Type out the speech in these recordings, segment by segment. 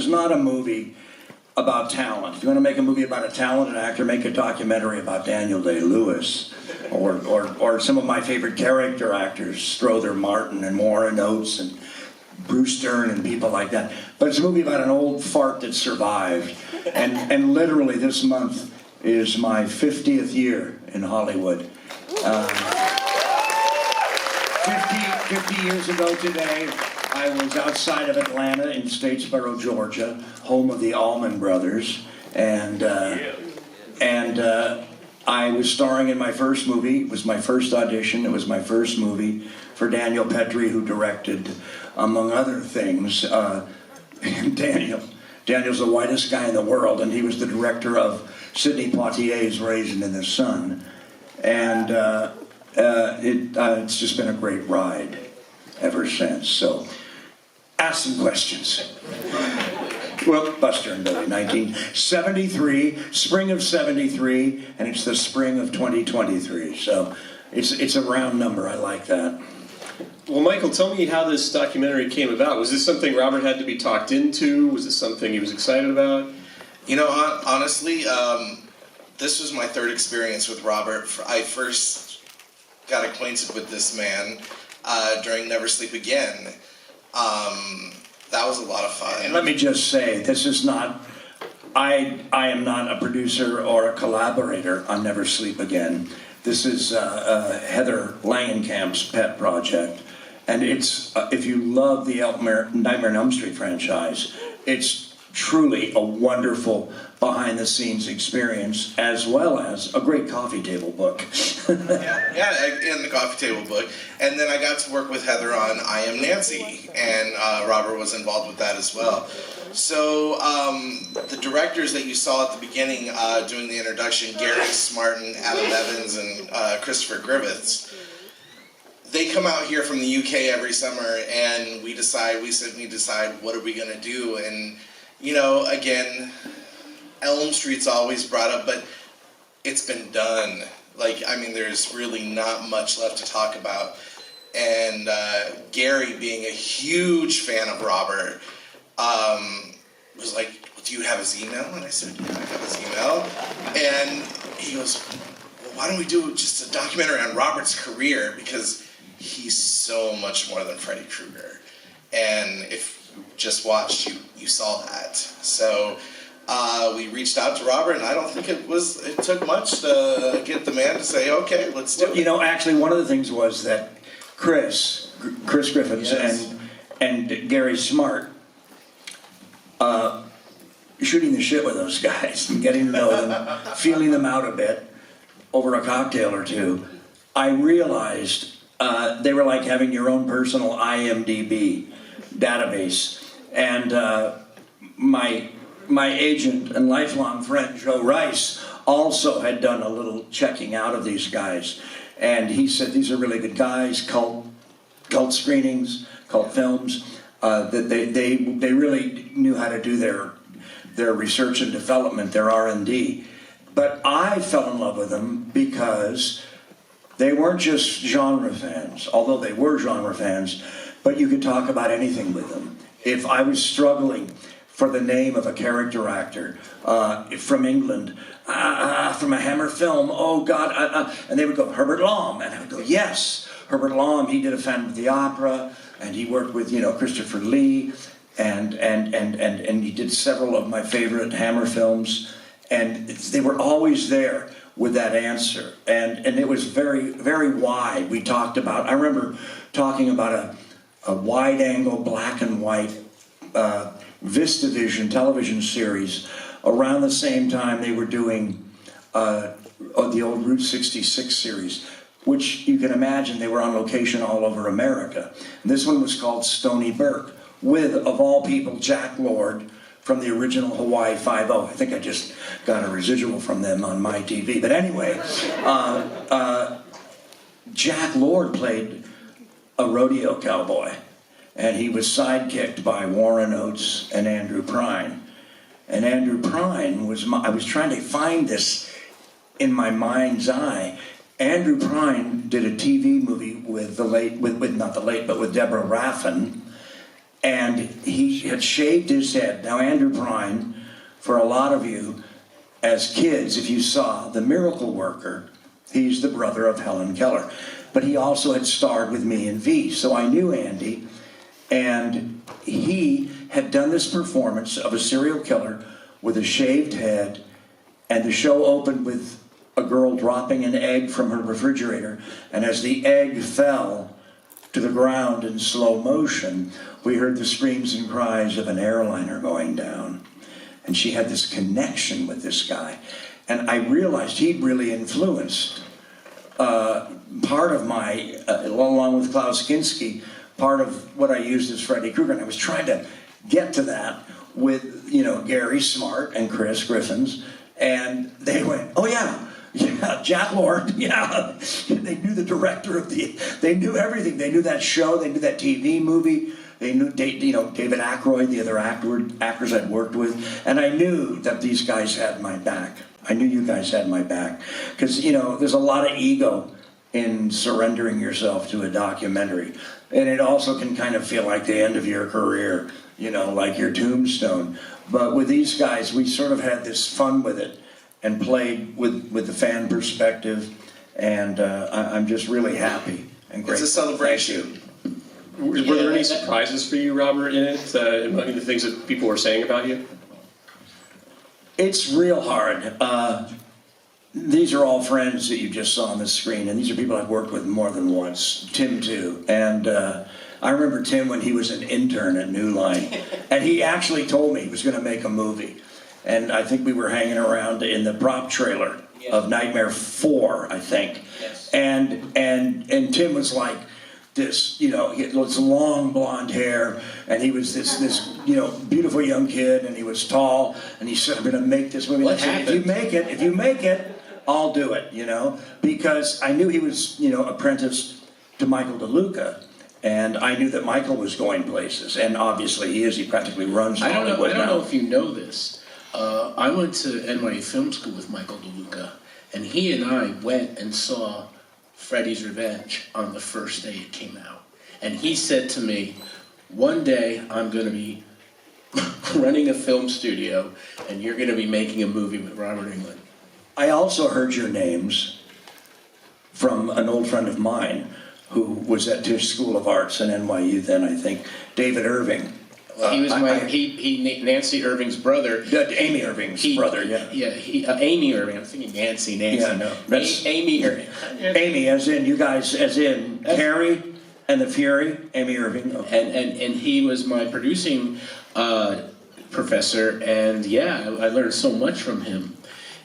not a movie about talent. If you want to make a movie about a talented actor, make a documentary about Daniel Day-Lewis, or some of my favorite character actors, Strother Martin and Warren Oates and Bruce Dern and people like that. But it's a movie about an old fart that survived. And literally this month is my 50th year in Hollywood. 50 years ago today, I was outside of Atlanta in Statesboro, Georgia, home of the Allman Brothers, and I was starring in my first movie. It was my first audition. It was my first movie for Daniel Petrie, who directed, among other things, Daniel's the whitest guy in the world, and he was the director of Sidney Poitier's Raisin in the Sun, and it's just been a great ride ever since. So, ask some questions. Well, Buster and Billy, 1973, spring of 73, and it's the spring of 2023. So, it's a round number. I like that. Well, Michael, tell me how this documentary came about. Was this something Robert had to be talked into? Was this something he was excited about? You know, honestly, this was my third experience with Robert. I first got acquainted with this man during Never Sleep Again. That was a lot of fun. And let me just say, this is not, I am not a producer or a collaborator on Never Sleep Again. This is Heather Langenkamp's pet project. And it's, if you love the Nightmare on Elm Street franchise, it's truly a wonderful behind-the-scenes experience, as well as a great coffee table book. yeah, in the coffee table book. And then I got to work with Heather on I Am Nancy, and Robert was involved with that as well. So the directors that you saw at the beginning doing the introduction, Gary Smartin, Adam Evans, and Christopher Griffiths, they come out here from the UK every summer, and we decide what are we going to do. And, you know, again, Elm Street's always brought up, but it's been done. Like, I mean, there's really not much left to talk about. And Gary, being a huge fan of Robert, was like, do you have his email? And I said, yeah, I have his email. And he goes, well, why don't we do just a documentary on Robert's career? Because he's so much more than Freddy Krueger. And if you just watched, you saw that. So we reached out to Robert, and I don't think it took much to get the man to say, okay, let's do it. You know, actually, one of the things was that Chris Griffiths, yes, and Gary Smart, shooting the shit with those guys and getting to know them, feeling them out a bit over a cocktail or two, I realized they were like having your own personal IMDb database. And my agent and lifelong friend, Joe Rice, also had done a little checking out of these guys. And he said, these are really good guys, cult screenings, cult films, that they really knew how to do their research and development, their R&D. But I fell in love with them because they weren't just genre fans, although they were genre fans, but you could talk about anything with them. If I was struggling for the name of a character actor from England, from a Hammer film, oh God, and they would go, Herbert Lom, and I would go, yes, Herbert Lom, he did a Phantom of the Opera, and he worked with, you know, Christopher Lee, and he did several of my favorite Hammer films, and they were always there with that answer, and it was very, very wide. We talked about, I remember talking about a wide-angle, black and white VistaVision television series around the same time they were doing the old Route 66 series, which you can imagine they were on location all over America. And this one was called Stony Burke, with, of all people, Jack Lord from the original Hawaii Five-0. I think I just got a residual from them on my TV. But anyway, Jack Lord played a rodeo cowboy, and he was sidekicked by Warren Oates and Andrew Prine. And Andrew Prine was I was trying to find this in my mind's eye. Andrew Prine did a TV movie with with Deborah Raffin, and he had shaved his head. Now, Andrew Prine, for a lot of you, as kids, if you saw The Miracle Worker, he's the brother of Helen Keller. But he also had starred with me in V, so I knew Andy, and he had done this performance of a serial killer with a shaved head, and the show opened with a girl dropping an egg from her refrigerator, and as the egg fell to the ground in slow motion, we heard the screams and cries of an airliner going down. And she had this connection with this guy. And I realized he'd really influenced part of my, along with Klaus Kinski, part of what I used as Freddy Krueger. And I was trying to get to that with, you know, Gary Smart and Chris Griffiths. And they went, oh yeah, Jack Lord, yeah. They knew the director of they knew everything. They knew that show, they knew that TV movie. They knew, you know, David Aykroyd, the other actors I'd worked with. And I knew that these guys had my back. I knew you guys had my back. Because, you know, there's a lot of ego in surrendering yourself to a documentary. And it also can kind of feel like the end of your career, you know, like your tombstone. But with these guys, we sort of had this fun with it and played with the fan perspective. And I'm just really happy and grateful. It's a celebration. Were there any surprises for you, Robert, in it, among the things that people were saying about you? It's real hard. These are all friends that you just saw on the screen, and these are people I've worked with more than once. Tim, too. And I remember Tim when he was an intern at New Line, and he actually told me he was going to make a movie. And I think we were hanging around in the prop trailer of Nightmare 4, I think. Yes. And Tim was like, this, you know, he had this long blonde hair, and he was this, you know, beautiful young kid, and he was tall, and he said, I'm going to make this movie. What said, happened? If you make it, I'll do it, you know, because I knew he was, you know, apprenticed to Michael DeLuca, and I knew that Michael was going places, and obviously he is. He practically runs Hollywood I don't now. know if you know this. I went to NYU Film School with Michael DeLuca, and he and I went and saw Freddy's Revenge on the first day it came out. And he said to me, one day I'm going to be running a film studio and you're going to be making a movie with Robert Englund. I also heard your names from an old friend of mine who was at Tisch School of Arts in NYU then, I think, David Irving. He was Nancy Irving's brother. Amy Irving's brother, yeah. Yeah, Amy Irving. I'm thinking Nancy. Yeah, no. Amy Irving. Amy, as in you guys, as in Carrie and the Fury, Amy Irving. Okay. And he was my producing professor, and yeah, I learned so much from him.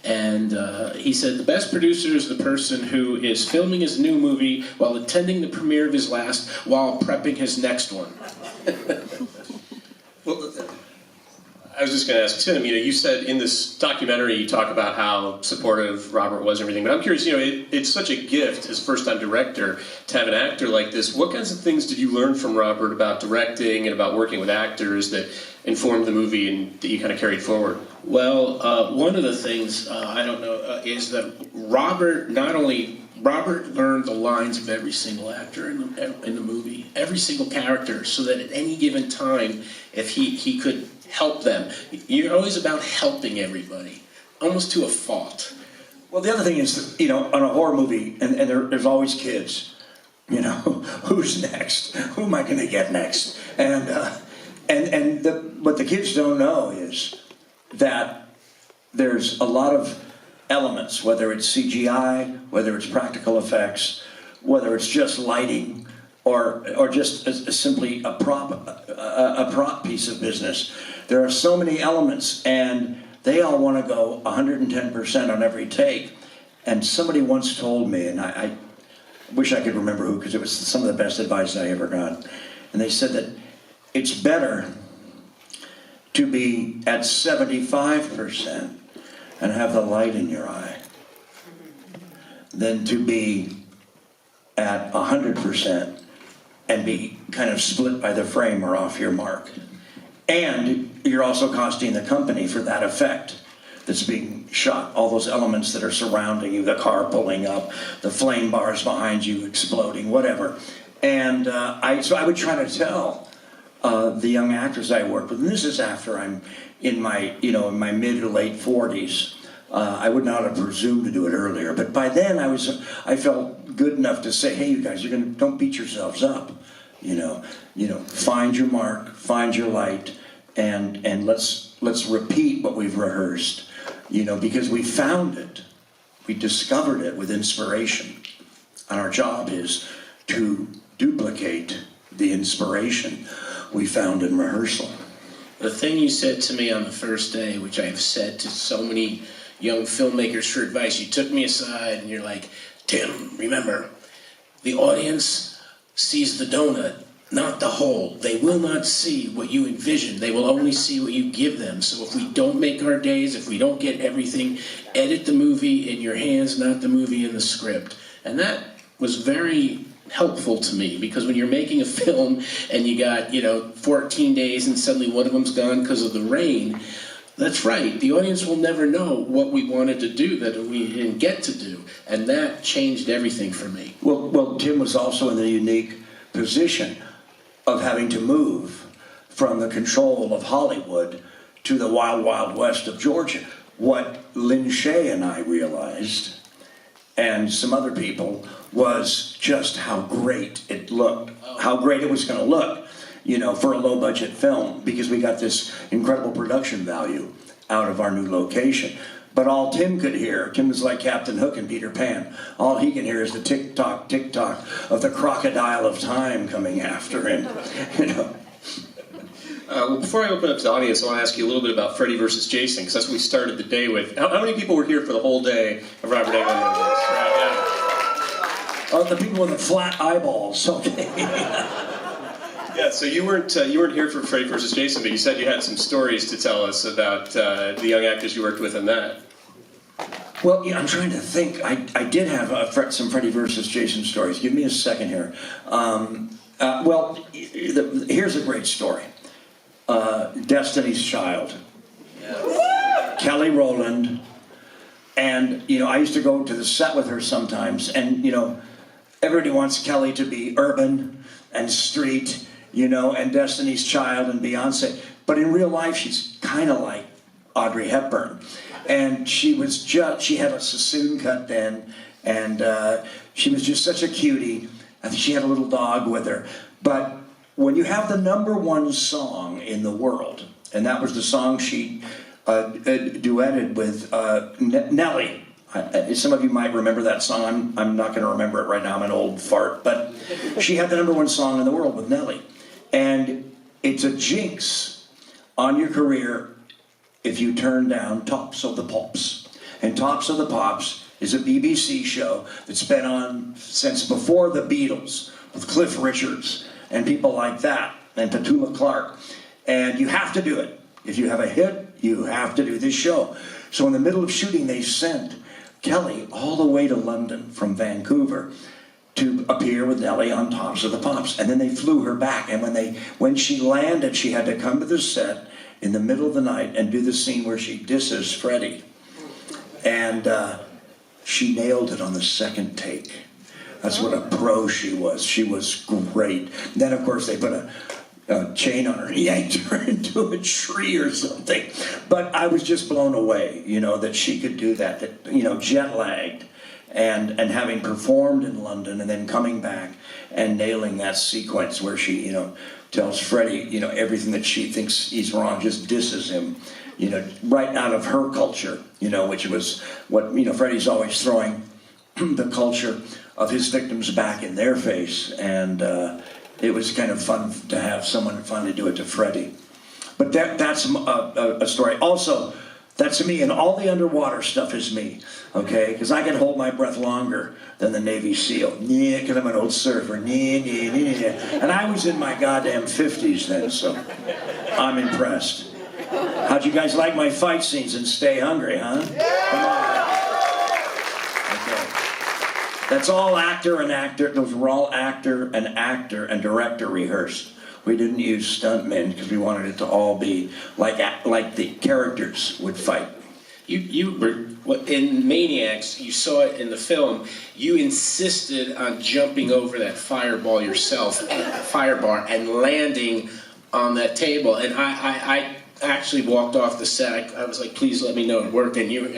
And he said the best producer is the person who is filming his new movie while attending the premiere of his last, while prepping his next one. Well, I was just going to ask Tim, you know, you said in this documentary you talk about how supportive Robert was and everything, but I'm curious, you know, it's such a gift as first-time director to have an actor like this. What kinds of things did you learn from Robert about directing and about working with actors that informed the movie and that you kind of carried forward? Well, one of the things, I don't know, is that Robert learned the lines of every single actor in the movie, every single character, so that at any given time, if he could help them. You're always about helping everybody, almost to a fault. Well, the other thing is, you know, on a horror movie, and there's always kids, you know, who's next? Who am I going to get next? What the kids don't know is that there's a lot of elements, whether it's CGI, whether it's practical effects, whether it's just lighting, or just simply a prop piece of business. There are so many elements, and they all want to go 110% on every take. And somebody once told me, and I wish I could remember who, because it was some of the best advice I ever got. And they said that it's better to be at 75% and have the light in your eye than to be at 100% and be kind of split by the frame or off your mark. And you're also costing the company for that effect that's being shot, all those elements that are surrounding you, the car pulling up, the flame bars behind you exploding, whatever. And so I would try to tell the young actors I worked with, and this is after I'm in my, in my mid to late 40s. I would not have presumed to do it earlier, but by then I felt good enough to say, hey, you guys, don't beat yourselves up. Find your mark, find your light, and let's repeat what we've rehearsed. Because we found it, we discovered it with inspiration, and our job is to duplicate the inspiration we found in rehearsal. The thing you said to me on the first day, which I have said to so many young filmmakers for advice, you took me aside and you're like, Tim, remember, the audience sees the donut, not the whole. They will not see what you envision. They will only see what you give them. So if we don't make our days, if we don't get everything, edit the movie in your hands, not the movie in the script. And that was very helpful to me, because when you're making a film and you got 14 days and suddenly one of them's gone because of the rain, that's right, the audience will never know what we wanted to do that we didn't get to do, and that changed everything for me. Well, Tim was also in the unique position of having to move from the control of Hollywood to the wild, wild west of Georgia. What Lynn Shay and I realized, and some other people, was just how great it looked, how great it was going to look, for a low-budget film, because we got this incredible production value out of our new location. But all Tim could hear, Tim was like Captain Hook and Peter Pan, all he can hear is the tick-tock, tick-tock of the crocodile of time coming after him, Well, before I open up to the audience, I want to ask you a little bit about Freddy versus Jason, because that's what we started the day with. How many people were here for the whole day of Robert Englund movies? Right, yeah. Oh, the people with the flat eyeballs, okay. Yeah, so you weren't here for Freddy versus Jason, but you said you had some stories to tell us about the young actors you worked with in that. Well, I'm trying to think. I did have some Freddy versus Jason stories. Give me a second here. Here's a great story. Destiny's Child. Yes. Kelly Rowland. And, I used to go to the set with her sometimes, and, everybody wants Kelly to be urban and street, and Destiny's Child and Beyonce. But in real life, she's kind of like Audrey Hepburn. And she had a Sassoon cut then, and she was just such a cutie. I think she had a little dog with her. But when you have the #1 song in the world, and that was the song she duetted with Nelly. Some of you might remember that song. I'm not going to remember it right now. I'm an old fart. But she had the #1 song in the world with Nelly. And it's a jinx on your career if you turn down Tops of the Pops. And Tops of the Pops is a BBC show that's been on since before the Beatles, with Cliff Richards and people like that, and Petula Clark. And you have to do it. If you have a hit, you have to do this show. So in the middle of shooting, they sent Kelly all the way to London from Vancouver to appear with Nelly on Tops of the Pops. And then they flew her back. And when she landed, she had to come to the set in the middle of the night and do the scene where she disses Freddy. And she nailed it on the second take. That's what a pro she was. She was great. Then, of course, they put a chain on her and yanked her into a tree or something. But I was just blown away, that she could do that, jet lagged and having performed in London and then coming back and nailing that sequence where she, tells Freddy, everything that she thinks he's wrong, just disses him, right out of her culture, which was what, Freddy's always throwing the culture of his victims back in their face. And it was kind of fun to have someone finally do it to Freddy. But that's a story. Also, that's me, and all the underwater stuff is me, okay? Because I can hold my breath longer than the Navy SEAL. Yeah, because I'm an old surfer. And I was in my goddamn 50s then, so I'm impressed. How'd you guys like my fight scenes in Stay Hungry, huh? Come on. Okay. That's all actor and actor. Those were all actor and director rehearsed. We didn't use stuntmen because we wanted it to all be like the characters would fight. You were in Maniacs. You saw it in the film. You insisted on jumping over that fireball yourself, firebar, and landing on that table, and I actually walked off the set. I was like, please let me know it worked, and you with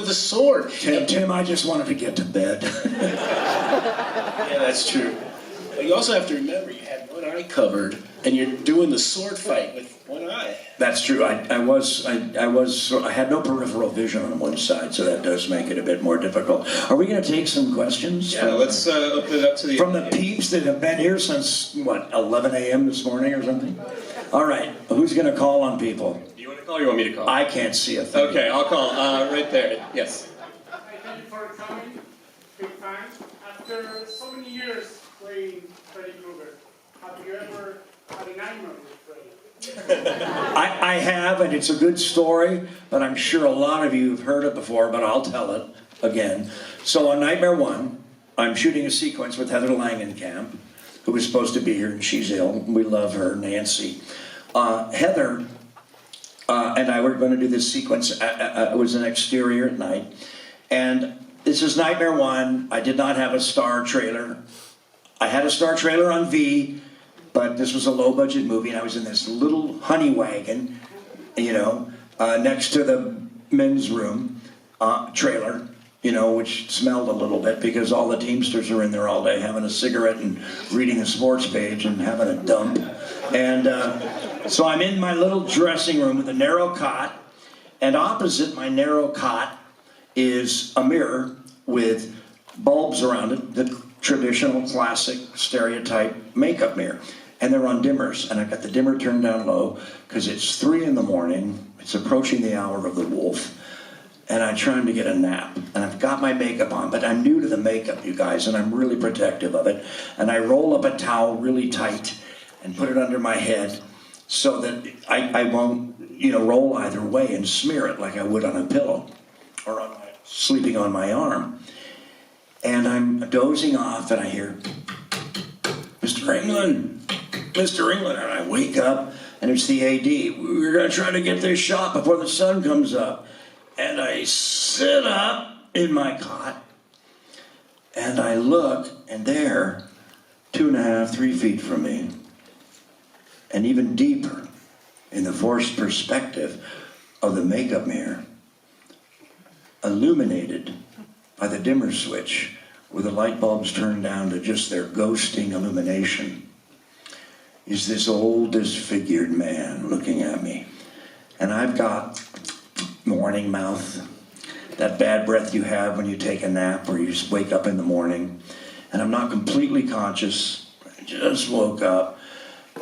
the sword. Tim, I just wanted to get to bed. Yeah, that's true. But you also have to remember you had one eye covered, and you're doing the sword fight with one eye. That's true. I had no peripheral vision on one side, so that does make it a bit more difficult. Are we going to take some questions? Yeah, let's open it up to the... From the peeps that have been here since, 11 a.m. this morning or something? All right, who's going to call on people? Do you want to call or you want me to call? I can't see a thing. Okay, I'll call. Right there. Yes. Hi, thank you for coming. Big fan. After so many years playing Freddy Krueger, have you ever had a nightmare with Freddy? I have, and it's a good story, but I'm sure a lot of you have heard it before, but I'll tell it again. So on Nightmare 1, I'm shooting a sequence with Heather Langenkamp, who was supposed to be here, and she's ill. We love her, Nancy. Heather and I were going to do this sequence. It was an exterior at night. And this is Nightmare 1. I did not have a star trailer. I had a star trailer on V, but this was a low-budget movie, and I was in this little honey wagon, next to the men's room trailer, which smelled a little bit because all the Teamsters are in there all day having a cigarette and reading a sports page and having a dump. And so I'm in my little dressing room with a narrow cot, and opposite my narrow cot is a mirror with bulbs around it, the traditional classic stereotype makeup mirror. And they're on dimmers, and I've got the dimmer turned down low because it's 3 a.m, it's approaching the hour of the wolf, and I'm trying to get a nap, and I've got my makeup on, but I'm new to the makeup, you guys, and I'm really protective of it, and I roll up a towel really tight and put it under my head so that I won't, roll either way and smear it like I would on a pillow or sleeping on my arm. And I'm dozing off, and I hear, Mr. England, and I wake up, and it's the AD. We're going to try to get this shot before the sun comes up. And I sit up in my cot, and I look, and there, 2.5, 3 feet from me, and even deeper in the forced perspective of the makeup mirror, illuminated by the dimmer switch, with the light bulbs turned down to just their ghosting illumination, is this old disfigured man looking at me. And I've got morning mouth, that bad breath you have when you take a nap or you just wake up in the morning. And I'm not completely conscious. I just woke up,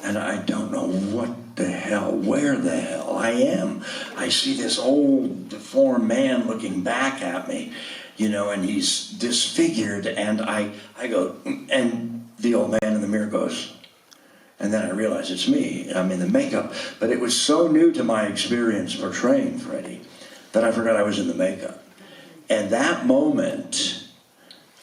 and I don't know where the hell I am. I see this old deformed man looking back at me, and he's disfigured, and I go, and the old man in the mirror goes, and then I realize it's me. I'm in the makeup. But it was so new to my experience portraying Freddy that I forgot I was in the makeup. And that moment,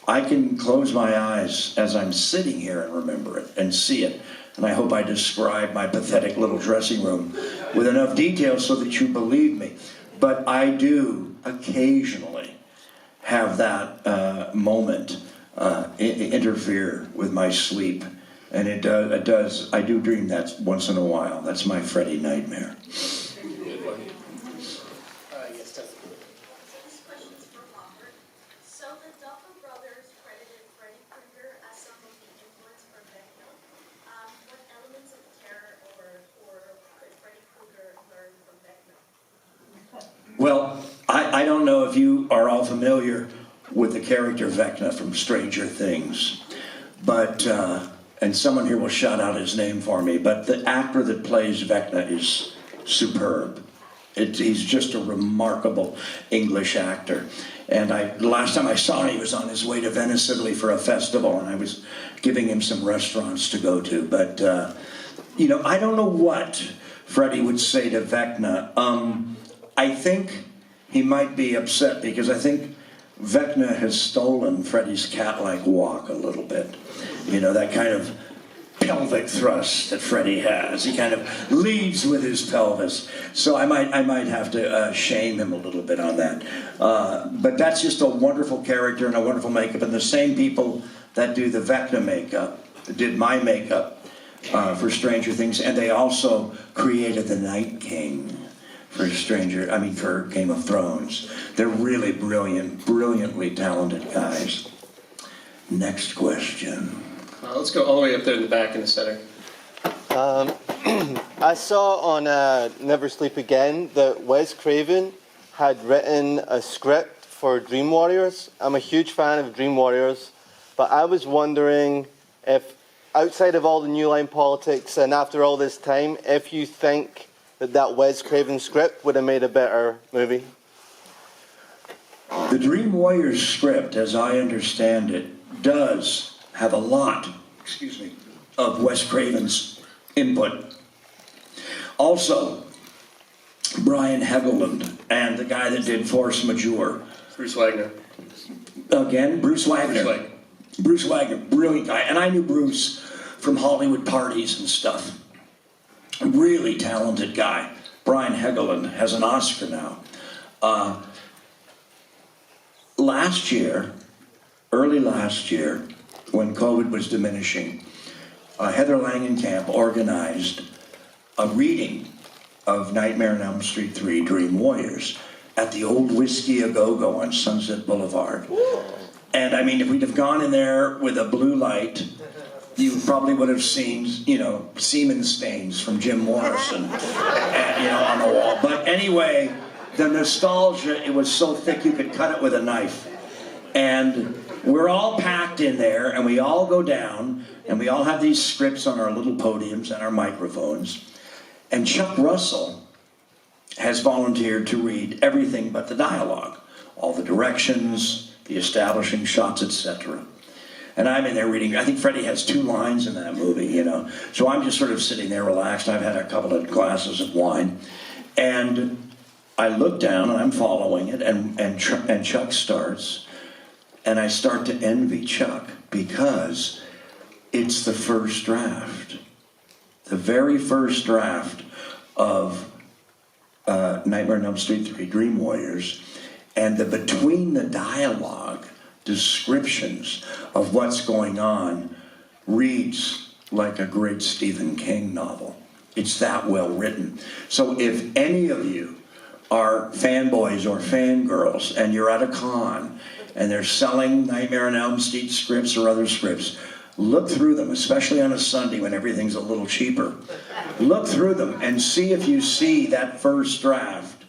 I can close my eyes as I'm sitting here and remember it and see it. And I hope I describe my pathetic little dressing room with enough detail so that you believe me. But I do occasionally have that moment interfere with my sleep. And it does. I do dream that once in a while. That's my Freddy nightmare. This question is for Robert. So the Duffer Brothers credited Freddy Krueger as some of the influence for Vecna. What elements of terror or horror could Freddy Krueger learn from Vecna? Well, I don't know if you are all familiar with the character Vecna from Stranger Things, but and someone here will shout out his name for me, but the actor that plays Vecna is superb. He's just a remarkable English actor. And the last time I saw him, he was on his way to Venice, Italy for a festival, and I was giving him some restaurants to go to. But, I don't know what Freddy would say to Vecna. I think he might be upset because I think Vecna has stolen Freddy's cat-like walk a little bit. That kind of pelvic thrust that Freddy has. He kind of leads with his pelvis. So I might have to shame him a little bit on that. But that's just a wonderful character and a wonderful makeup. And the same people that do the Vecna makeup did my makeup for Stranger Things, and they also created the Night King for for Game of Thrones. They're really brilliant, brilliantly talented guys. Next question. Let's go all the way up there in the back in the center. I saw on Never Sleep Again that Wes Craven had written a script for Dream Warriors. I'm a huge fan of Dream Warriors, but I was wondering if, outside of all the New Line politics and after all this time, if you think that Wes Craven script would have made a better movie. The Dream Warriors script, as I understand it, does have a lot, of Wes Craven's input. Also, Brian Hegeland and the guy that did Force Majeure. Bruce Wagner. Again, Bruce Wagner. Bruce Wagner. Bruce Wagner, brilliant guy. And I knew Bruce from Hollywood parties and stuff. A really talented guy. Brian Hegeland has an Oscar now. Early last year, when COVID was diminishing, Heather Langenkamp organized a reading of Nightmare on Elm Street 3 Dream Warriors at the old Whiskey A Go-Go on Sunset Boulevard. And I mean, if we'd have gone in there with a blue light, you probably would have seen, semen stains from Jim Morrison, on the wall. But anyway, the nostalgia, it was so thick you could cut it with a knife. And we're all packed in there, and we all go down, and we all have these scripts on our little podiums and our microphones. And Chuck Russell has volunteered to read everything but the dialogue, all the directions, the establishing shots, etc. And I'm in there reading. I think Freddy has 2 lines in that movie, So I'm just sort of sitting there relaxed. I've had a couple of glasses of wine. And I look down, and I'm following it, and Chuck starts. And I start to envy Chuck because it's the first draft. The very first draft of Nightmare on Elm Street 3 Dream Warriors. And between the dialogue descriptions of what's going on reads like a great Stephen King novel. It's that well written. So if any of you are fanboys or fangirls and you're at a con and they're selling Nightmare on Elm Street scripts or other scripts, look through them, especially on a Sunday when everything's a little cheaper. Look through them and see if you see that first draft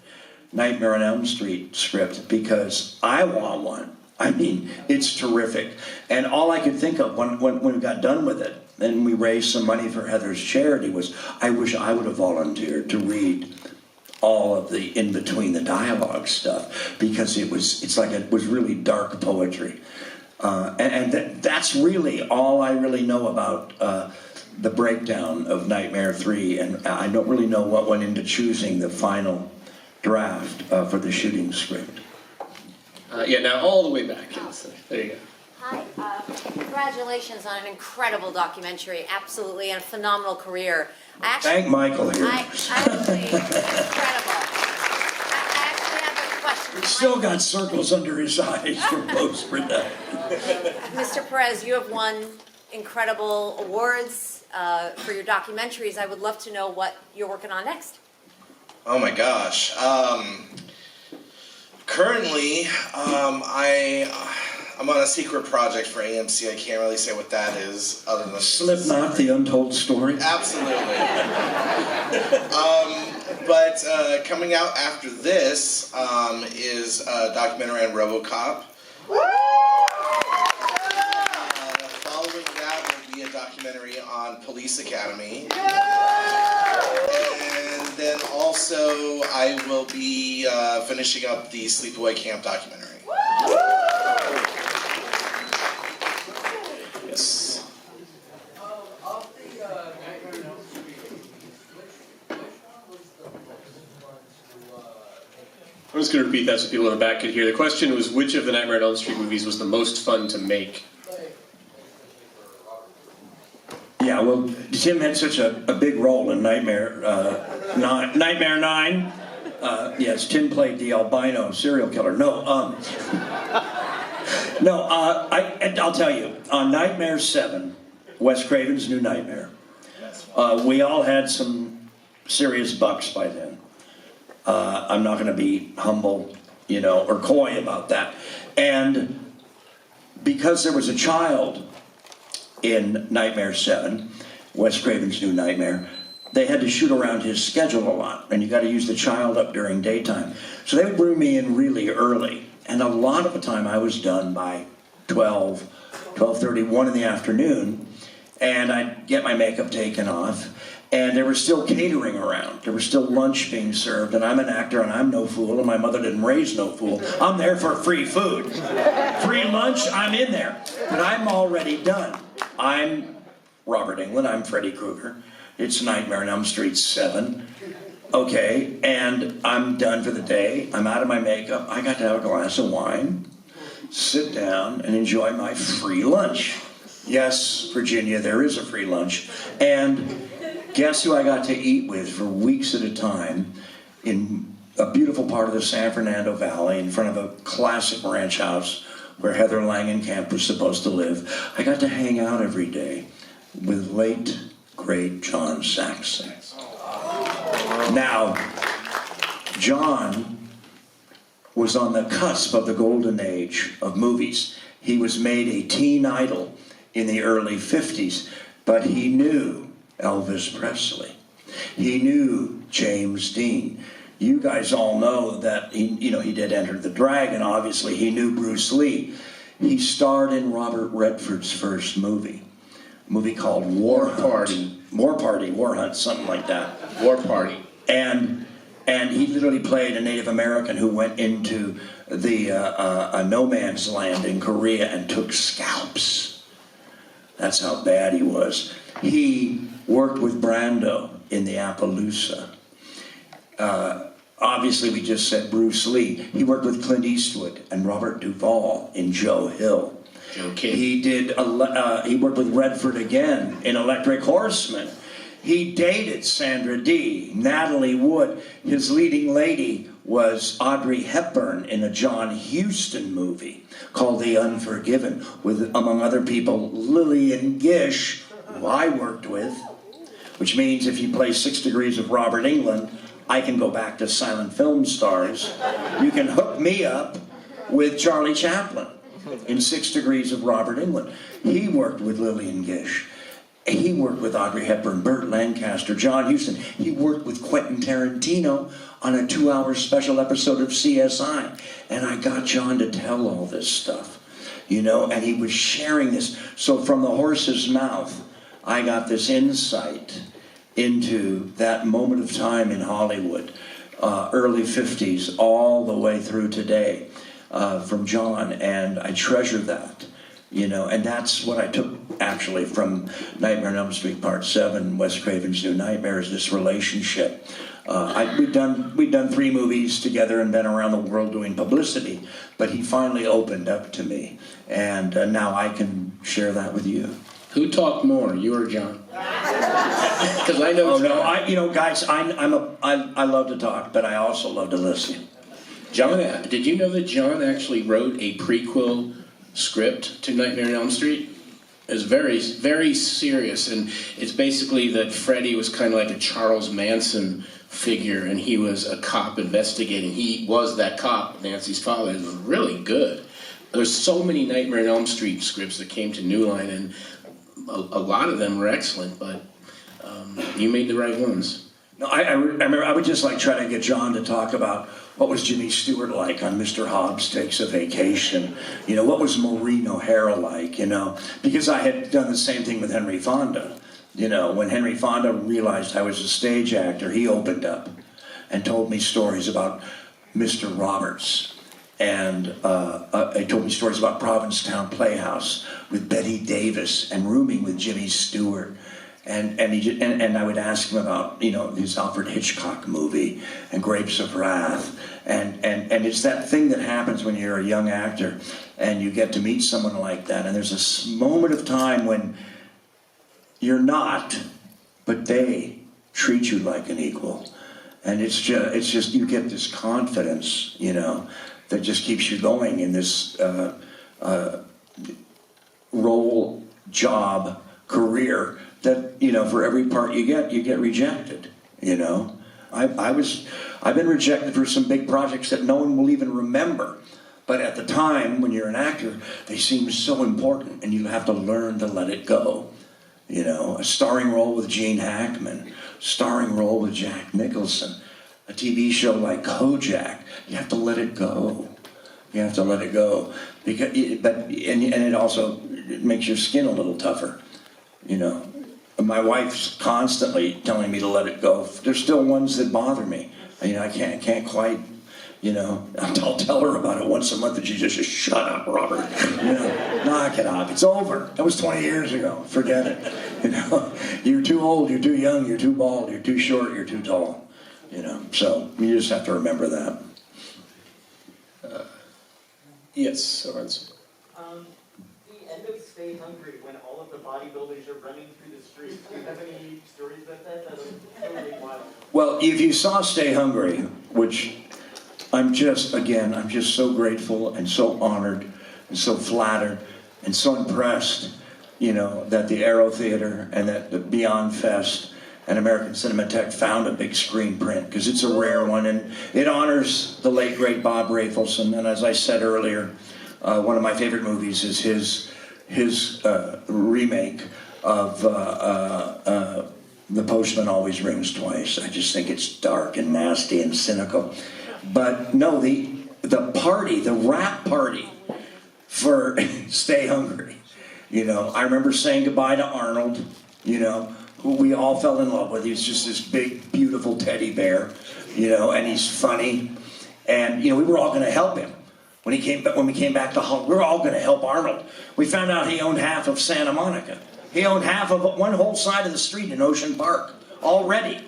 Nightmare on Elm Street script, because I want one. I mean, it's terrific. And all I could think of when we got done with it, and we raised some money for Heather's charity, was I wish I would have volunteered to read all of the in-between the dialogue stuff, because it was really dark poetry. That's really all I really know about the breakdown of Nightmare 3, and I don't really know what went into choosing the final draft for the shooting script. Now all the way back. There you go. Hi, congratulations on an incredible documentary, absolutely, and a phenomenal career. Thank Michael here. Incredible. I actually have a question. He's still got circles under his eyes from post-production. Mr. Perez, you have won incredible awards for your documentaries. I would love to know what you're working on next. Oh my gosh. Currently, I'm on a secret project for AMC. I can't really say what that is, other than Slipknot, The Untold Story. Absolutely. But coming out after this is a documentary on RoboCop. Following that will be a documentary on Police Academy. And then also I will be finishing up the Sleepaway Camp documentary. Yes. Of the Nightmare on Elm Street, which one was the most fun to I'm just going to repeat that so people in the back could hear. The question was, which of the Nightmare on Elm Street movies was the most fun to make? Yeah, well, Tim had such a big role in Nightmare 9. Yes, Tim played the albino serial killer. I'll tell you, on Nightmare 7, Wes Craven's New Nightmare, We all had some serious bucks by then. I'm not going to be humble, or coy about that. And because there was a child in Nightmare 7, Wes Craven's New Nightmare, they had to shoot around his schedule a lot, and you got to use the child up during daytime. So they would bring me in really early, and a lot of the time I was done by 12:30, 1 in the afternoon, and I'd get my makeup taken off, and there was still catering around. There was still lunch being served, and I'm an actor, and I'm no fool, and my mother didn't raise no fool. I'm there for free food. Free lunch, I'm in there. But I'm already done. I'm Robert Englund, I'm Freddy Krueger. It's Nightmare on Elm Street 7. Okay, and I'm done for the day. I'm out of my makeup. I got to have a glass of wine, sit down, and enjoy my free lunch. Yes, Virginia, there is a free lunch. And guess who I got to eat with for weeks at a time in a beautiful part of the San Fernando Valley in front of a classic ranch house where Heather Langenkamp was supposed to live. I got to hang out every day with late, great John Saxon. Now, John was on the cusp of the golden age of movies. He was made a teen idol in the early 50s, but he knew Elvis Presley. He knew James Dean. You guys all know that he did Enter the Dragon, obviously. He knew Bruce Lee. He starred in Robert Redford's first movie, a movie called War Hunt, something like that. War Party. And he literally played a Native American who went into the a no man's land in Korea and took scalps. That's how bad he was. He worked with Brando in the Appaloosa. Obviously, we just said Bruce Lee. He worked with Clint Eastwood and Robert Duvall in Joe Hill. Joe Kidd. He worked with Redford again in Electric Horseman. He dated Sandra Dee, Natalie Wood. His leading lady was Audrey Hepburn in a John Huston movie called The Unforgiven, with, among other people, Lillian Gish, who I worked with, which means if you play 6 Degrees of Robert Englund, I can go back to silent film stars. You can hook me up with Charlie Chaplin in 6 Degrees of Robert Englund. He worked with Lillian Gish. He worked with Audrey Hepburn, Burt Lancaster, John Huston. He worked with Quentin Tarantino on a 2-hour special episode of CSI. And I got John to tell all this stuff, and he was sharing this. So from the horse's mouth, I got this insight into that moment of time in Hollywood, early 50s, all the way through today, from John, and I treasure that. And that's what I took, actually, from Nightmare on Elm Street Part 7, Wes Craven's New Nightmare, is this relationship. We'd done 3 movies together and been around the world doing publicity, but he finally opened up to me, and now I can share that with you. Who talked more, you or John? Because I know. Oh no, guys, I love to talk, but I also love to listen. John, did you know that John actually wrote a prequel script to Nightmare on Elm Street? It was very, very serious, and it's basically that Freddy was kind of like a Charles Manson figure, and he was a cop investigating. He was that cop, Nancy's father. It was really good. There's so many Nightmare on Elm Street scripts that came to New Line, and a lot of them were excellent, but you made the right ones. No, I remember I would just try to get John to talk about what was Jimmy Stewart like on Mr. Hobbs Takes a Vacation. What was Maureen O'Hara like, because I had done the same thing with Henry Fonda. When Henry Fonda realized I was a stage actor, he opened up and told me stories about Mr. Roberts. And he told me stories about Provincetown Playhouse with Betty Davis and rooming with Jimmy Stewart. And I would ask him about, his Alfred Hitchcock movie and Grapes of Wrath. And it's that thing that happens when you're a young actor and you get to meet someone like that. And there's this moment of time when you're not, but they treat you like an equal. And it's just you get this confidence, that just keeps you going in this role, job, career that, you know, for every part you get rejected, you know. I've been rejected for some big projects that no one will even remember. But at the time, when you're an actor, they seem so important, and you have to learn to let it go. You know, a starring role with Gene Hackman, starring role with Jack Nicholson, a TV show like Kojak. You have to let it go. You have to let it go, because, and it also makes your skin a little tougher. You know, my wife's constantly telling me to let it go. There's still ones that bother me. You know, I can't quite. You know, I'll tell her about it once a month, and she just shut up, Robert. You know, knock it off. It's over. That was 20 years ago. Forget it. You know, you're too old, you're too young, you're too bald, you're too short, you're too tall. You know, so you just have to remember that. Yes, Lorenzo. The end of Stay Hungry, when all of the bodybuilders are running through the streets. Do you have any stories about that? That was totally wild. Well, if you saw Stay Hungry, which I'm just so grateful and so honored and so flattered and so impressed, you know, that the Aero Theater and that the Beyondfest and American Cinematheque found a big screen print, because it's a rare one, and it honors the late, great Bob Rafelson. And as I said earlier, one of my favorite movies is his remake of The Postman Always Rings Twice. I just think it's dark and nasty and cynical. But no, the party, the rap party for Stay Hungry. You know, I remember saying goodbye to Arnold, you know, who we all fell in love with. He's just this big, beautiful teddy bear, you know, and he's funny. And, you know, we were all going to help him. When we came back to Hollywood, we were all going to help Arnold. We found out he owned half of Santa Monica. He owned half of one whole side of the street in Ocean Park already.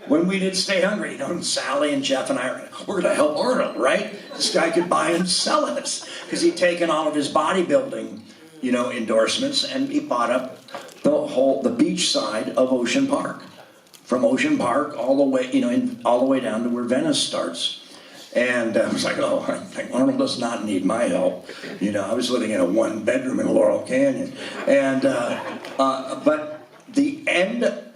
When we did Stay Hungry, you know, Sally and Jeff and I we're going to help Arnold, right? This guy could buy and sell us, because he'd taken all of his bodybuilding, you know, endorsements, and he bought up the beach side of Ocean Park, from Ocean Park all the way, you know, all the way down to where Venice starts. And I was like, oh, I think Arnold does not need my help. You know, I was living in a one-bedroom in Laurel Canyon, and but the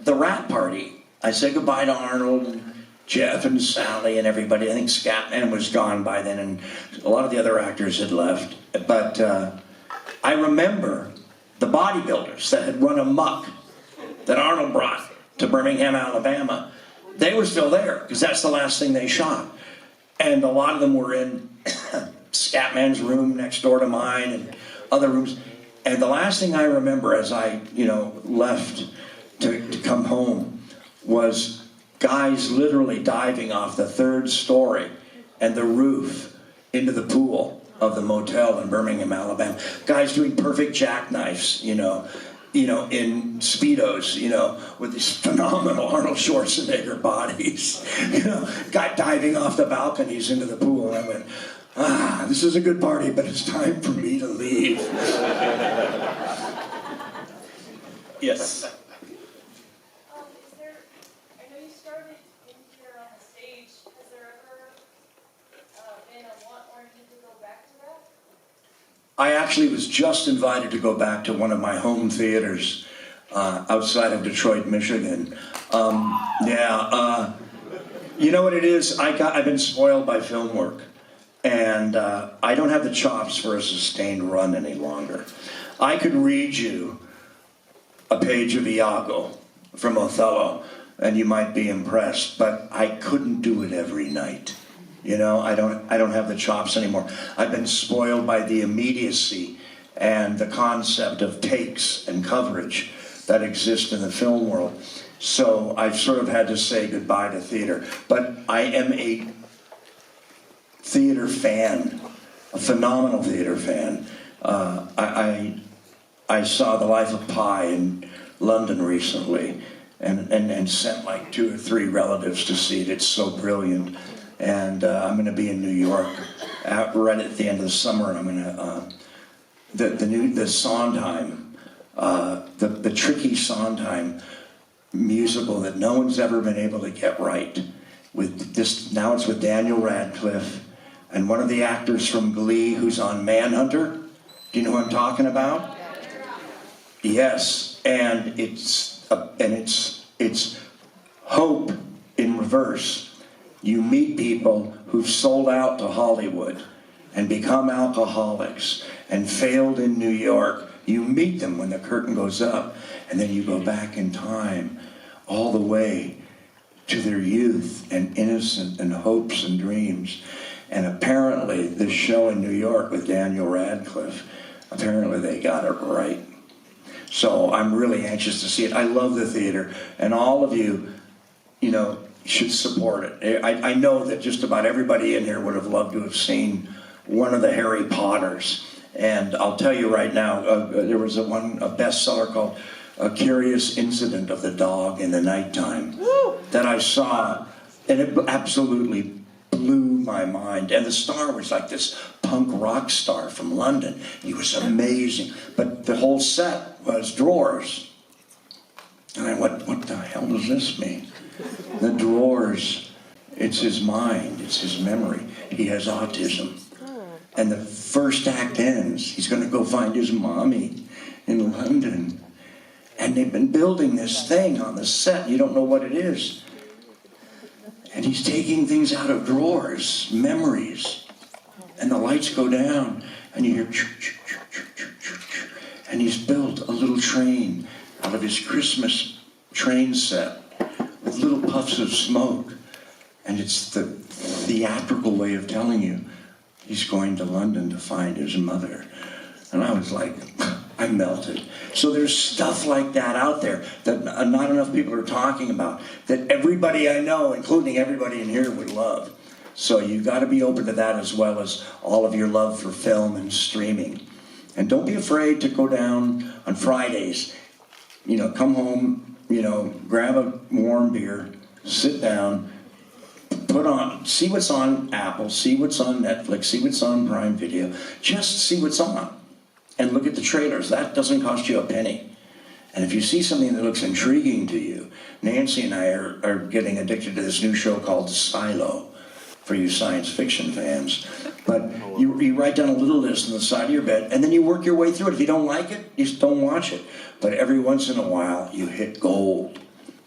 rap party. I said goodbye to Arnold and Jeff and Sally and everybody. I think Scatman was gone by then, and a lot of the other actors had left. But I remember the bodybuilders that had run amok that Arnold brought to Birmingham, Alabama. They were still there, because that's the last thing they shot. And a lot of them were in Scatman's room next door to mine and other rooms. And the last thing I remember as I, you know, left to come home was guys literally diving off the 3rd story and the roof into the pool of the motel in Birmingham, Alabama. Guys doing perfect jackknifes, you know, in Speedos, you know, with these phenomenal Arnold Schwarzenegger bodies, you know, guy diving off the balconies into the pool. And I went, this is a good party, but it's time for me to leave. Yes. I actually was just invited to go back to one of my home theaters outside of Detroit, Michigan. You know what it is? I've been spoiled by film work, and I don't have the chops for a sustained run any longer. I could read you a page of Iago from Othello, and you might be impressed, but I couldn't do it every night. You know, I don't have the chops anymore. I've been spoiled by the immediacy and the concept of takes and coverage that exist in the film world. So I've sort of had to say goodbye to theater. But I am a theater fan, a phenomenal theater fan. I saw The Life of Pi in London recently, and sent like 2 or 3 relatives to see it. It's so brilliant. And I'm going to be in New York right at the end of the summer, and I'm going to the Sondheim, the tricky Sondheim musical that no one's ever been able to get right. With this, now it's with Daniel Radcliffe and one of the actors from Glee who's on Manhunter. Do you know who I'm talking about? Yes, and it's it's hope in reverse. You meet people who've sold out to Hollywood and become alcoholics and failed in New York. You meet them when the curtain goes up, and then you go back in time all the way to their youth and innocence and hopes and dreams. And apparently this show in New York with Daniel Radcliffe, apparently they got it right. So I'm really anxious to see it. I love the theater, and all of you, you know, should support it. I know that just about everybody in here would have loved to have seen one of the Harry Potters. And I'll tell you right now, there was a bestseller called A Curious Incident of the Dog in the Nighttime that I saw, and it absolutely blew my mind. And the star was like this punk rock star from London. He was amazing. But the whole set was drawers. And I went, what the hell does this mean? The drawers, it's his mind, it's his memory. He has autism. And the first act ends, he's going to go find his mommy in London. And they've been building this thing on the set, you don't know what it is. And he's taking things out of drawers, memories. And the lights go down, and you hear and he's built a little train out of his Christmas train set with little puffs of smoke. And it's the theatrical way of telling you he's going to London to find his mother. And I was like, I melted. So there's stuff like that out there that not enough people are talking about, that everybody I know, including everybody in here, would love. So you've got to be open to that, as well as all of your love for film and streaming. And don't be afraid to go down on Fridays. You know, come home, you know, grab a warm beer, sit down, put on, see what's on Apple, see what's on Netflix, see what's on Prime Video. Just see what's on. And look at the trailers. That doesn't cost you a penny. And if you see something that looks intriguing to you, Nancy and I are getting addicted to this new show called Silo, for you science fiction fans. But you write down a little list on the side of your bed, and then you work your way through it. If you don't like it, you just don't watch it. But every once in a while, you hit gold.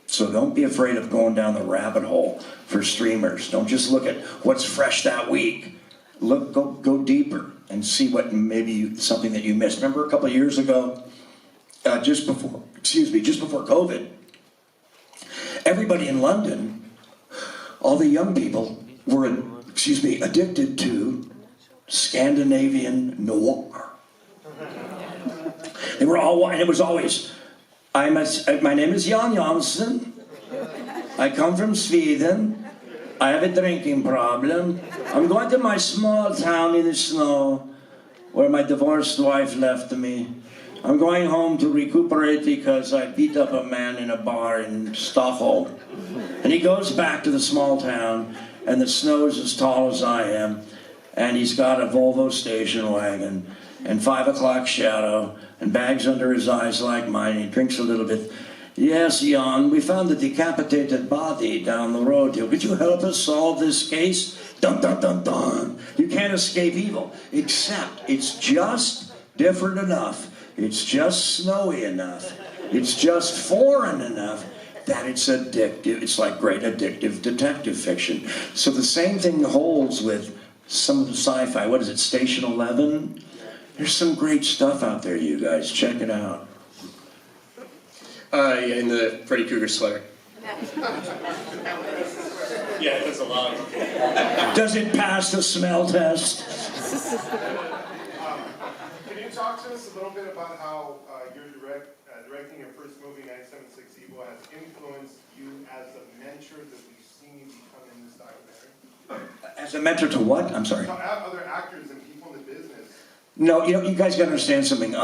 So don't be afraid of going down the rabbit hole for streamers. Don't just look at what's fresh that week. Go deeper and see what maybe something that you missed. Remember a couple of years ago, just before COVID, everybody in London, all the young people were, addicted to Scandinavian noir. They were all, and it was always, my name is Jan Jansson. I come from Sweden. I have a drinking problem. I'm going to my small town in the snow where my divorced wife left me. I'm going home to recuperate because I beat up a man in a bar in Stockholm. And he goes back to the small town, and the snow's as tall as I am, and he's got a Volvo station wagon and 5 o'clock shadow and bags under his eyes like mine. He drinks a little bit. Yes, Jan, we found a decapitated body down the road here. Could you help us solve this case? Dun, dun, dun, dun. You can't escape evil, except it's just different enough. It's just snowy enough. It's just foreign enough that it's addictive. It's like great addictive detective fiction. So the same thing holds with some of the sci-fi. What is it, Station 11? There's some great stuff out there, you guys. Check it out. Yeah, in the Freddy Krueger sweater. Yeah, it was a lot. Does it pass the smell test? Can you talk to us a little bit about how your directing your first movie, 976 Evil, has influenced you as a mentor that we've seen you become in this documentary? As a mentor to what? I'm sorry. To other actors and people in the business. No, you guys got to understand something.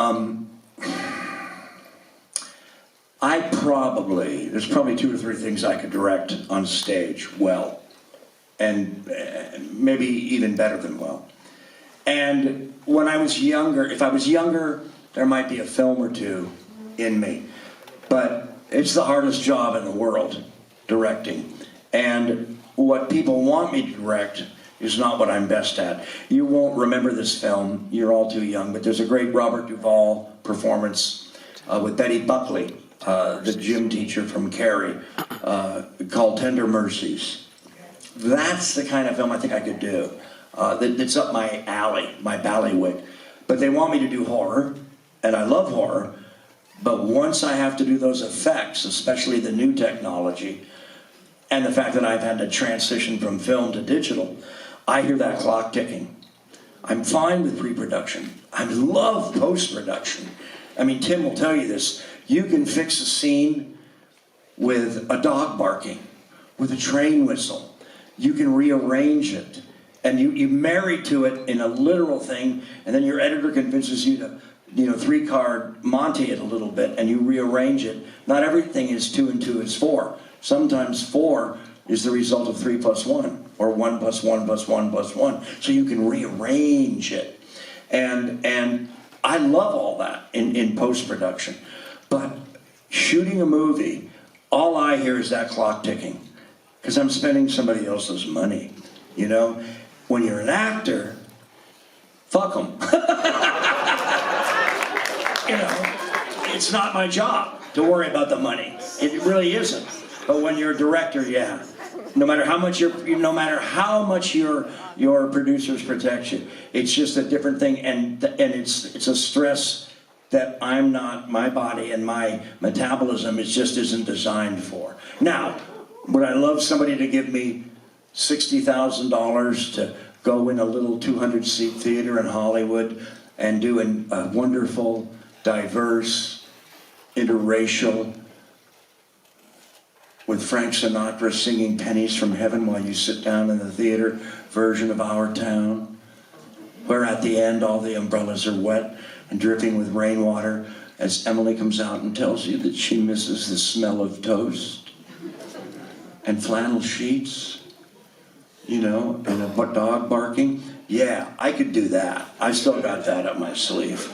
There's probably 2 or 3 things I could direct on stage well, and maybe even better than well. And when I was younger, if I was younger, there might be a film or 2 in me. But it's the hardest job in the world, directing. And what people want me to direct is not what I'm best at. You won't remember this film, you're all too young, but there's a great Robert Duvall performance with Betty Buckley the gym teacher from Cary, called Tender Mercies. That's the kind of film I think I could do. That's up my alley, my ballywick. But they want me to do horror, and I love horror, but once I have to do those effects, especially the new technology, and the fact that I've had to transition from film to digital, I hear that clock ticking. I'm fine with pre-production. I love post-production. I mean, Tim will tell you this. You can fix a scene with a dog barking, with a train whistle. You can rearrange it. And you marry to it in a literal thing, and then your editor convinces you to, three-card Monty it a little bit, and you rearrange it. Not everything is 2 and 2 is 4. Sometimes 4 is the result of 3 plus 1, or 1 plus 1 plus 1 plus 1. So you can rearrange it. And I love all that in post-production. But shooting a movie, all I hear is that clock ticking. Because I'm spending somebody else's money, When you're an actor, fuck them. It's not my job to worry about the money. It really isn't. But when you're a director, yeah. No matter how much your producers protect you, it's just a different thing, and it's a stress that my body and my metabolism just isn't designed for. Now, would I love somebody to give me $60,000 to go in a little 200-seat theater in Hollywood and do a wonderful, diverse, interracial, with Frank Sinatra singing Pennies from Heaven while you sit down in the theater version of Our Town, where at the end all the umbrellas are wet and dripping with rainwater as Emily comes out and tells you that she misses the smell of toast and flannel sheets, and a dog barking. Yeah, I could do that. I still got that up my sleeve.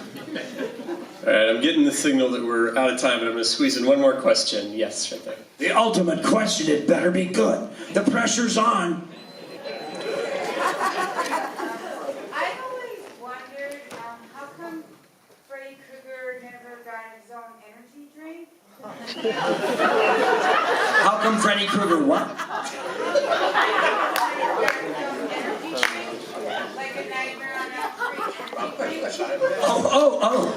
All right, I'm getting the signal that we're out of time, but I'm going to squeeze in one more question. Yes, right there. The ultimate question, it better be good. The pressure's on. I've always wondered, how come Freddy Krueger never got his own energy drink? How come Freddy Krueger what? Like a Nightmare on Elm Street. Oh.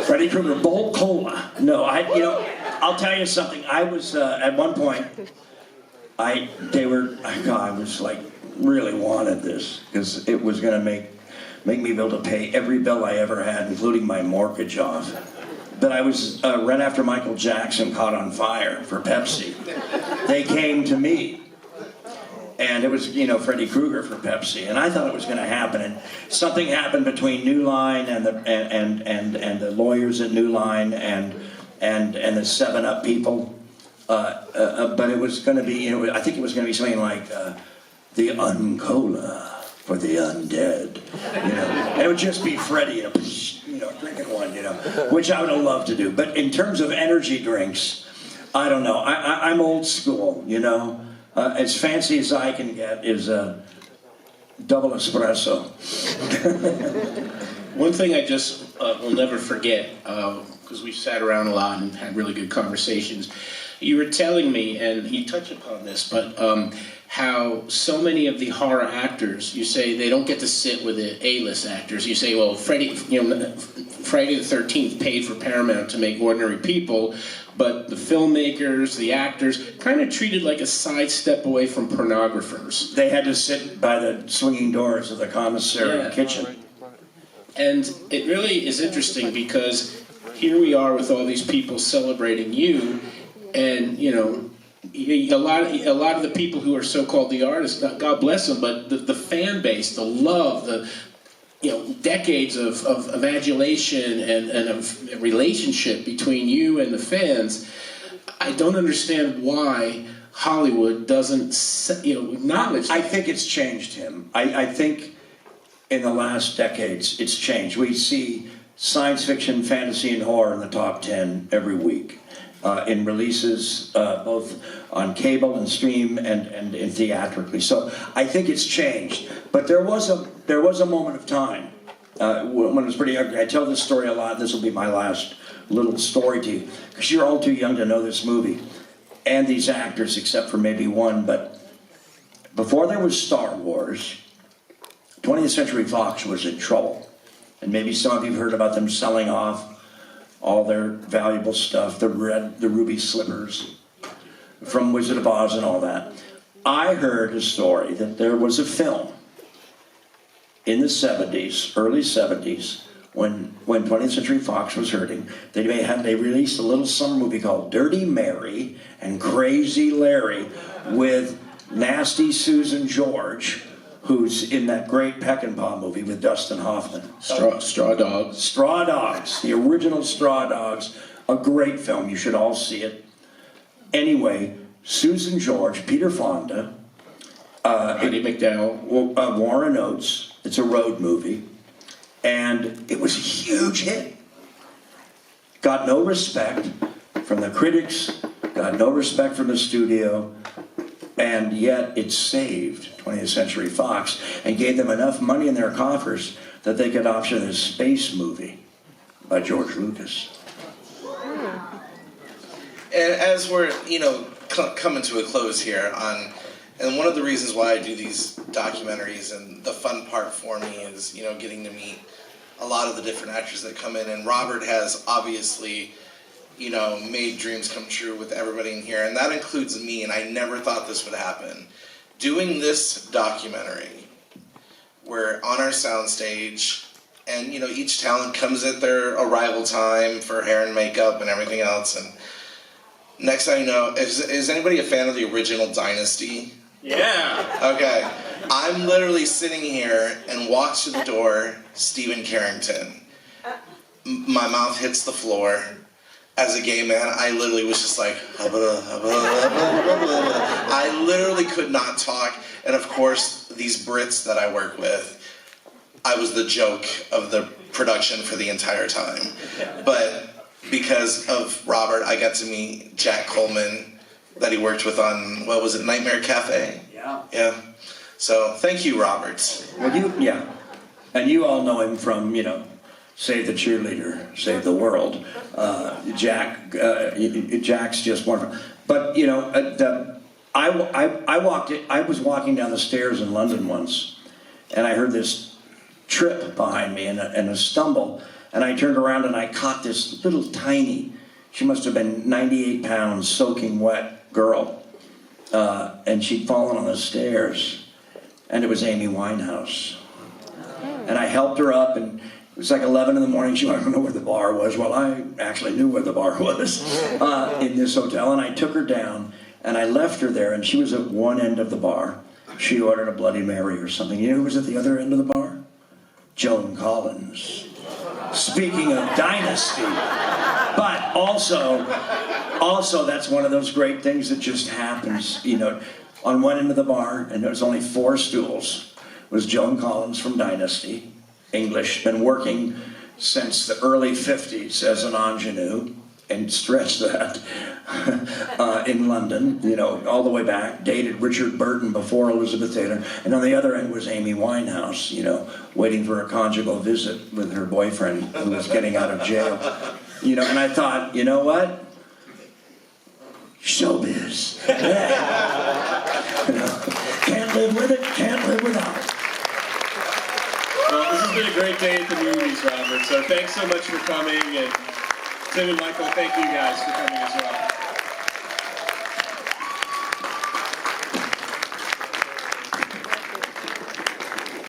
Freddy Krueger, Bolt Cola. No, I'll tell you something. I was, at one point, I was like, really wanted this, because it was going to make me be able to pay every bill I ever had, including my mortgage off. But I was, right after Michael Jackson caught on fire for Pepsi, they came to me. And it was, Freddy Krueger for Pepsi, and I thought it was going to happen. And something happened between New Line and the lawyers at New Line and the 7-Up people. But it was going to be, I think it was going to be something like the Uncola for the undead. And it would just be Freddy, drinking one, which I would have loved to do. But in terms of energy drinks, I don't know. I'm old school, as fancy as I can get is a double espresso. One thing I just will never forget, because we sat around a lot and had really good conversations, you were telling me, and you touched upon this, but how so many of the horror actors, you say they don't get to sit with the A-list actors. You say, well, Friday the 13th paid for Paramount to make Ordinary People, but the filmmakers, the actors, kind of treated like a sidestep away from pornographers. They had to sit by the swinging doors of the commissary kitchen. And it really is interesting because here we are with all these people celebrating you, and a lot of the people who are so-called the artists, God bless them, but the fan base, the love, the decades of adulation and of relationship between you and the fans. I don't understand why Hollywood doesn't acknowledge that. I think it's changed him. I think in the last decades it's changed. We see science fiction, fantasy, and horror in the top 10 every week. In releases, both on cable and stream and theatrically. So I think it's changed. But there was a moment of time when I was pretty young. I tell this story a lot. This will be my last little story to you, because you're all too young to know this movie and these actors, except for maybe one. But before there was Star Wars, 20th Century Fox was in trouble. And maybe some of you have heard about them selling off all their valuable stuff, the ruby slippers from Wizard of Oz and all that. I heard a story that there was a film in the 70s, early 70s, when 20th Century Fox was hurting. They released a little summer movie called Dirty Mary and Crazy Larry with nasty Susan George, who's in that great Peckinpah movie with Dustin Hoffman. Straw Dogs. Straw Dogs, the original Straw Dogs, a great film. You should all see it. Anyway, Susan George, Peter Fonda, Eddie McDowell, Warren Oates. It's a road movie, and it was a huge hit. Got no respect from the critics, got no respect from the studio, and yet it saved 20th Century Fox and gave them enough money in their coffers that they could option a space movie by George Lucas. And as we're, coming to a close here and one of the reasons why I do these documentaries, and the fun part for me is, getting to meet a lot of the different actors that come in. And Robert has obviously, made dreams come true with everybody in here. And that includes me, and I never thought this would happen. Doing this documentary, we're on our soundstage, and, each talent comes at their arrival time for hair and makeup and everything else. And next thing you know, is anybody a fan of the original Dynasty? Yeah. Okay. I'm literally sitting here and walks to the door, Stephen Carrington. My mouth hits the floor. As a gay man, I literally was just like, I literally could not talk. And of course, these Brits that I work with, I was the joke of the production for the entire time. But because of Robert, I got to meet Jack Coleman, that he worked with on, what was it, Nightmare Cafe? Yeah. So, thank you, Robert. Well, and you all know him from, Save the Cheerleader, Save the World. Jack's just wonderful. But, I was walking down the stairs in London once, and I heard this trip behind me and a stumble, and I turned around and I caught this little tiny, she must have been 98 pounds, soaking wet girl, and she'd fallen on the stairs, and it was Amy Winehouse. And I helped her up, and it was like 11 in the morning. She wanted to know where the bar was. Well, I actually knew where the bar was in this hotel, and I took her down, and I left her there, and she was at one end of the bar. She ordered a Bloody Mary or something. You know who was at the other end of the bar? Joan Collins. Speaking of Dynasty. But also, that's one of those great things that just happens, on one end of the bar, and there's only 4 stools, was Joan Collins from Dynasty, English, been working since the early 50s as an ingenue, and stretched that in London, all the way back, dated Richard Burton before Elizabeth Taylor, and on the other end was Amy Winehouse, waiting for a conjugal visit with her boyfriend who was getting out of jail. And I thought, you know what? Showbiz. Can't live with it, can't live without it. Well, this has been a great day at the movies, Robert. So thanks so much for coming. And Tim and Michael, thank you guys for coming as well.